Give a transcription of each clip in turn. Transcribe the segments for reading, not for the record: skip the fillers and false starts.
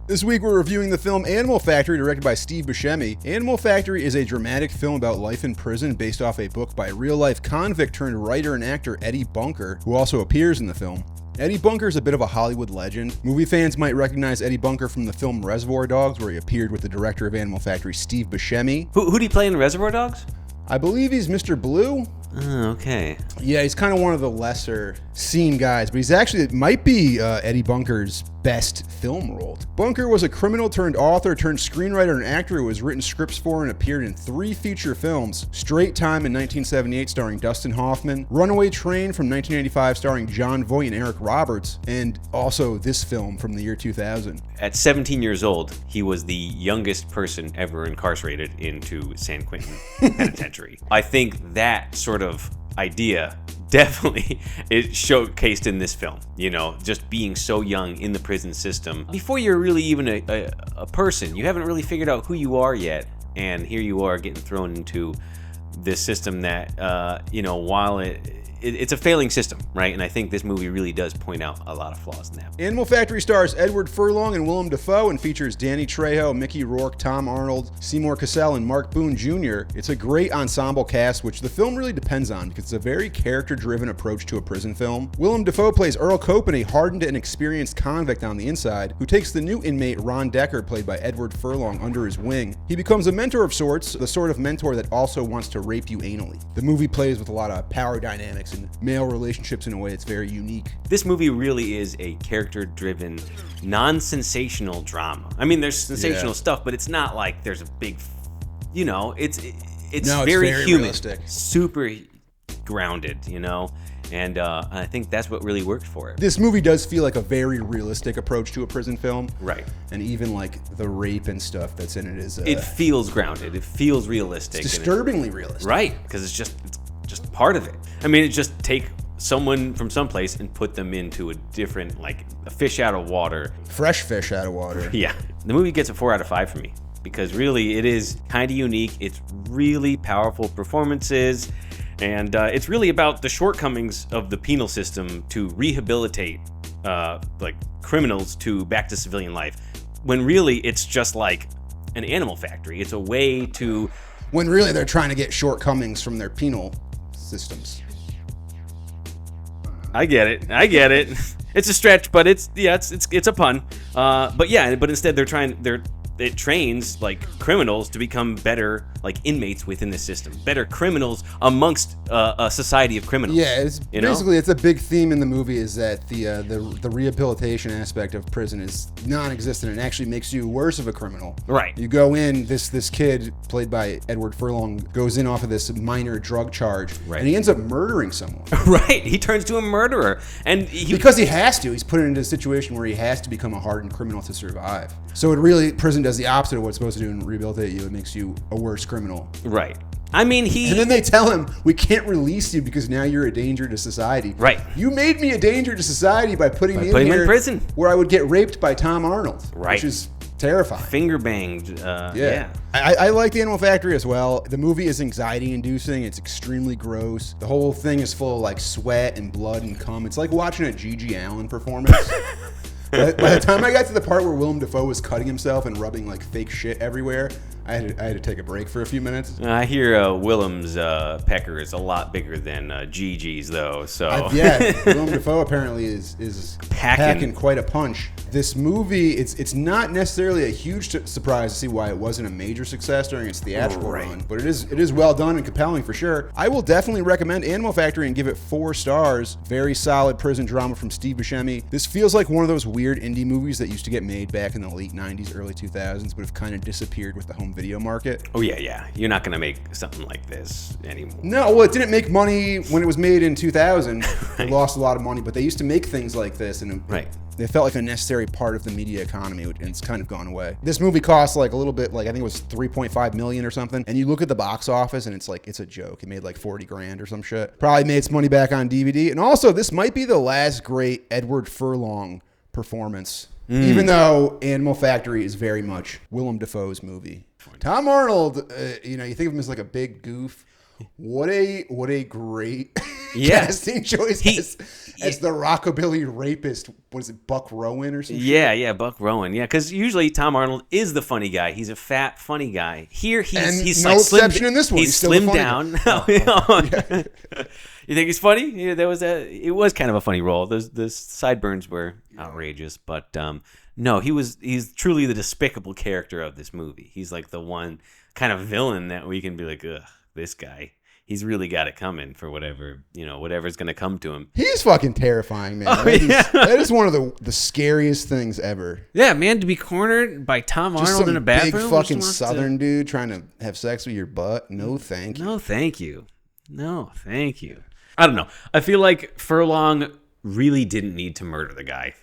This week we're reviewing the film Animal Factory, directed by Steve Buscemi. Animal Factory is a dramatic film about life in prison based off a book by real-life convict turned writer and actor Eddie Bunker, who also appears in the film. Eddie Bunker is a bit of a Hollywood legend. Movie fans might recognize Eddie Bunker from the film Reservoir Dogs, where he appeared with the director of Animal Factory, Steve Buscemi. Who do you play in Reservoir Dogs? I believe he's Mr. Blue. Oh, okay. Yeah, he's kind of one of the lesser seen guys, but it might be Eddie Bunker's best film role. Bunker was a criminal turned author turned screenwriter and actor who has written scripts for and appeared in 3 feature films: Straight Time in 1978 starring Dustin Hoffman, Runaway Train from 1985 starring John Voight and Eric Roberts, and also this film from the year 2000. At 17 years old, he was the youngest person ever incarcerated into San Quentin Penitentiary. I think that sort of idea definitely is showcased in this film. You know, just being so young in the prison system. Before you're really even a person, you haven't really figured out who you are yet. And here you are getting thrown into this system that, while it's a failing system, right? And I think this movie really does point out a lot of flaws in that. Animal Factory stars Edward Furlong and Willem Dafoe and features Danny Trejo, Mickey Rourke, Tom Arnold, Seymour Cassell, and Mark Boone Jr. It's a great ensemble cast, which the film really depends on because it's a very character-driven approach to a prison film. Willem Dafoe plays Earl Copen, a hardened and experienced convict on the inside, who takes the new inmate Ron Decker, played by Edward Furlong, under his wing. He becomes a mentor of sorts, the sort of mentor that also wants to rape you anally. The movie plays with a lot of power dynamics and male relationships in a way that's very unique. This movie really is a character-driven, non-sensational drama. I mean, there's sensational stuff, but it's not like there's a big, it's very human, realistic, super grounded, and I think that's what really worked for it. This movie does feel like a very realistic approach to a prison film. Right. And even like the rape and stuff that's in it is... it feels grounded. It feels realistic. It's disturbingly realistic. Right, because it's just part of it. I mean, it's just take someone from someplace and put them into a different, like a fish out of water. Fresh fish out of water. Yeah. The movie gets a 4 out of 5 for me because really it is kind of unique. It's really powerful performances. And it's really about the shortcomings of the penal system to rehabilitate criminals back to civilian life, when really it's just like an animal factory. It's a way to... When really they're trying to get shortcomings from their penal systems. I get it. It's a stretch, but it's a pun. But instead it trains like criminals to become better like inmates within the system, better criminals amongst a society of criminals. Yeah, it's a big theme in the movie is that the rehabilitation aspect of prison is non-existent and actually makes you worse of a criminal. Right. You go in, this kid played by Edward Furlong goes in off of this minor drug charge, right, and he ends up murdering someone. Right. He turns to a murderer, and because he has to. He's put into a situation where he has to become a hardened criminal to survive. So prison does the opposite of what it's supposed to do and rehabilitate you. It makes you a worse criminal. Right. I mean, and then they tell him, we can't release you because now you're a danger to society. Right. You made me a danger to society by putting me in prison, where I would get raped by Tom Arnold. Right. Which is terrifying. Finger banged. Yeah. I like the Animal Factory as well. The movie is anxiety-inducing. It's extremely gross. The whole thing is full of like sweat and blood and cum. It's like watching a G.G. Allen performance. By the time I got to the part where Willem Dafoe was cutting himself and rubbing like fake shit everywhere, I had to take a break for a few minutes. I hear Willem's pecker is a lot bigger than Gigi's though. So Willem Dafoe apparently is packing quite a punch. This movie, it's not necessarily a huge surprise to see why it wasn't a major success during its theatrical run, but it is well done and compelling for sure. I will definitely recommend Animal Factory and give it 4 stars. Very solid prison drama from Steve Buscemi. This feels like one of those weird indie movies that used to get made back in the late 90s, early 2000s, but have kind of disappeared with the home video market. Oh yeah. You're not gonna make something like this anymore. No, well, it didn't make money when it was made in 2000. It lost a lot of money, but they used to make things like this, and they felt like a necessary part of the media economy, and it's kind of gone away. This movie cost like a little bit, like I think it was $3.5 million or something, and you look at the box office and it's like, it's a joke. It made like 40 grand or some shit. Probably made its money back on DVD, and also this might be the last great Edward Furlong performance, even though Animal Factory is very much Willem Dafoe's movie. Tom Arnold, you think of him as like a big goof. What a great Yeah. casting choice as the rockabilly rapist. Was it Buck Rowan or something? Yeah, Buck Rowan. Yeah, because usually Tom Arnold is the funny guy. He's a fat, funny guy. Here he's no like exception in this one. He's Still the slimmed funny down. guy. You think he's funny? Yeah, it was kind of a funny role. The sideburns were outrageous, but no, he's truly the despicable character of this movie. He's like the one kind of villain that we can be like, ugh, this guy. He's really got it coming for whatever's going to come to him. He's fucking terrifying, man. Oh, That is one of the scariest things ever. Yeah, man, to be cornered by Tom Just Arnold in a bathroom. big fucking Southern dude trying to have sex with your butt. No, thank you. No, thank you. No, thank you. I don't know. I feel like Furlong really didn't need to murder the guy.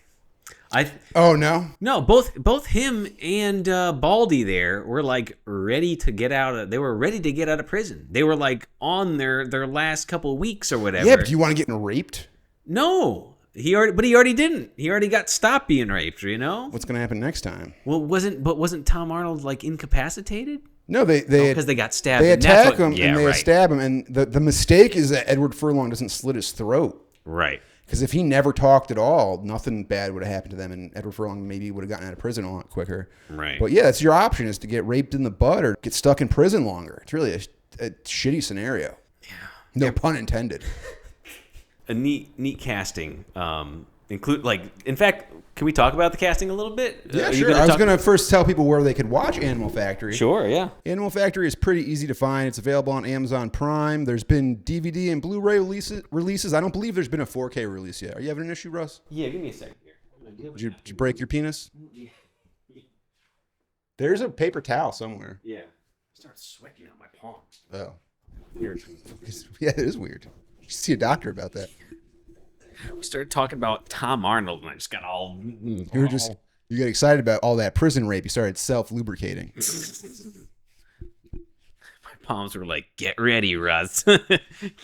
Oh no. No, both him and Baldy there were like ready to get out. They were ready to get out of prison. They were like on their last couple of weeks or whatever. Yeah, but do you want to get raped? No, he already didn't. He already got stopped being raped. You know what's gonna happen next time? Well, wasn't Tom Arnold like incapacitated? No, because they got stabbed. They attack him and they stab him, and the mistake is that Edward Furlong doesn't slit his throat. Right. Because if he never talked at all, nothing bad would have happened to them, and Edward Furlong maybe would have gotten out of prison a lot quicker. Right. But yeah, that's your option, is to get raped in the butt or get stuck in prison longer. It's really a shitty scenario. Yeah. No pun intended. A neat casting. In fact, can we talk about the casting a little bit? Yeah, sure. I was going to first tell people where they could watch Animal Factory. Sure, yeah. Animal Factory is pretty easy to find. It's available on Amazon Prime. There's been DVD and Blu-ray releases. I don't believe there's been a 4K release yet. Are you having an issue, Russ? Yeah, give me a second here. Did you break your penis? There's a paper towel somewhere. Yeah. It starts sweating out my palm. Oh. Weird. Yeah, it is weird. You should see a doctor about that. We started talking about Tom Arnold, and I just got all. You got excited about all that prison rape. You started self-lubricating. My palms were like, "Get ready, Russ.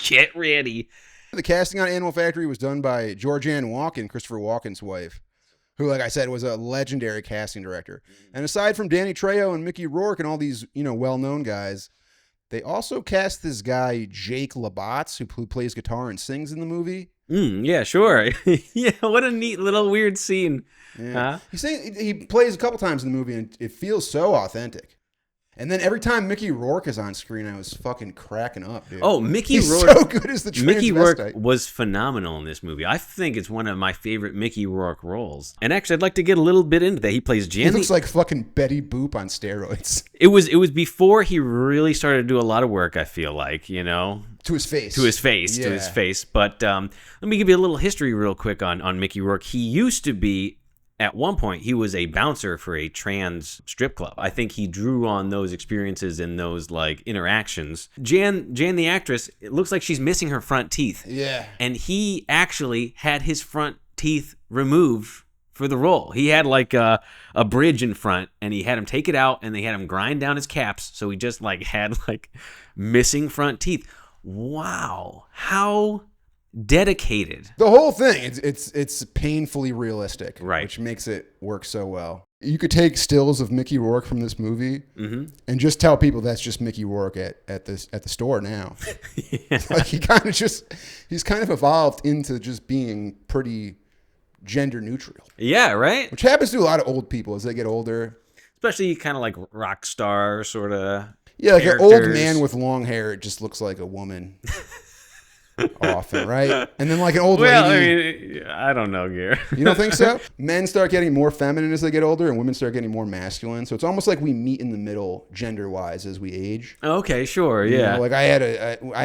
Get ready." The casting on Animal Factory was done by Georgianne Walken, Christopher Walken's wife, who, like I said, was a legendary casting director. And aside from Danny Trejo and Mickey Rourke and all these, well-known guys, they also cast this guy Jake LaBatz, who plays guitar and sings in the movie. Yeah, sure. Yeah, what a neat little weird scene. Yeah. Huh? He plays a couple times in the movie, and it feels so authentic. And then every time Mickey Rourke is on screen, I was fucking cracking up, dude. Oh, He's so good as the transvestite. Mickey Rourke was phenomenal in this movie. I think it's one of my favorite Mickey Rourke roles. And actually, I'd like to get a little bit into that. He plays Jan. He looks like fucking Betty Boop on steroids. It was before he really started to do a lot of work, I feel like, To his face. But let me give you a little history real quick on Mickey Rourke. He used to be, at one point, he was a bouncer for a trans strip club. I think he drew on those experiences and those interactions. Jan the actress, it looks like she's missing her front teeth. Yeah. And he actually had his front teeth removed for the role. He had a bridge in front, and he had him take it out, and they had him grind down his caps, so he just had missing front teeth. Wow, how dedicated. The whole thing, it's painfully realistic, right? Which makes it work so well. You could take stills of Mickey Rourke from this movie and just tell people that's just Mickey Rourke at the store now. Yeah. He's kind of evolved into just being pretty gender neutral. Yeah, right. Which happens to a lot of old people as they get older. Especially kind of like rock star sort of. Yeah, like an old man with long hair, it just looks like a woman. Often, right? And then like an old lady. I mean, I don't know, Gare. You don't think so? Men start getting more feminine as they get older, and women start getting more masculine. So it's almost like we meet in the middle, gender-wise, as we age. Okay, sure, yeah. Like I had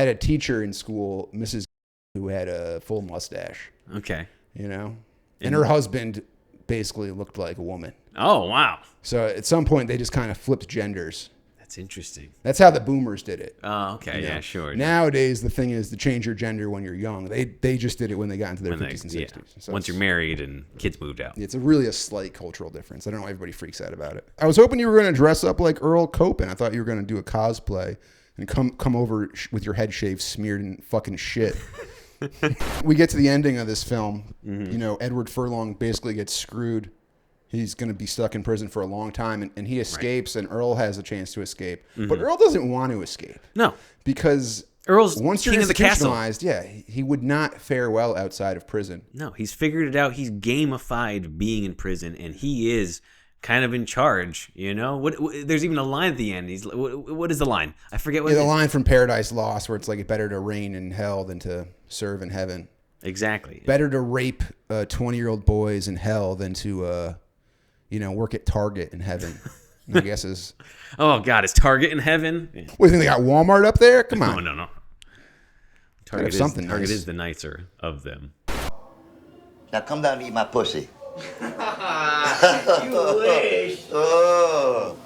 a teacher in school, Mrs. who had a full mustache. Okay. And her husband basically looked like a woman. Oh, wow. So at some point, they just kind of flipped genders. That's interesting. That's how the boomers did it. Oh, okay. Yeah, sure. Nowadays, the thing is to change your gender when you're young. They just did it when they got into their 50s and 60s. Yeah. So once you're married and kids moved out. It's really a slight cultural difference. I don't know why everybody freaks out about it. I was hoping you were going to dress up like Earl Copen. I thought you were going to do a cosplay and come over with your head shaved, smeared in fucking shit. We get to the ending of this film. Edward Furlong basically gets screwed. He's going to be stuck in prison for a long time, and he escapes, and Earl has a chance to escape. But Earl doesn't want to escape. No. Because Earl's once you're king of the castle. institutionalized, yeah, he would not fare well outside of prison. No, he's figured it out. He's gamified being in prison, and he is kind of in charge. You know, there's even a line at the end. What is the line? I forget what. Yeah, the line from Paradise Lost where it's like better to reign in hell than to serve in heaven. Exactly. Better to rape 20-year-old boys in hell than to, work at Target in heaven. I guess is. Oh God, is Target in heaven? Yeah. What do you think they got Walmart up there? Come on. No. Target nice. is the nicer of them. Now come down and eat my pussy. You wish. Oh.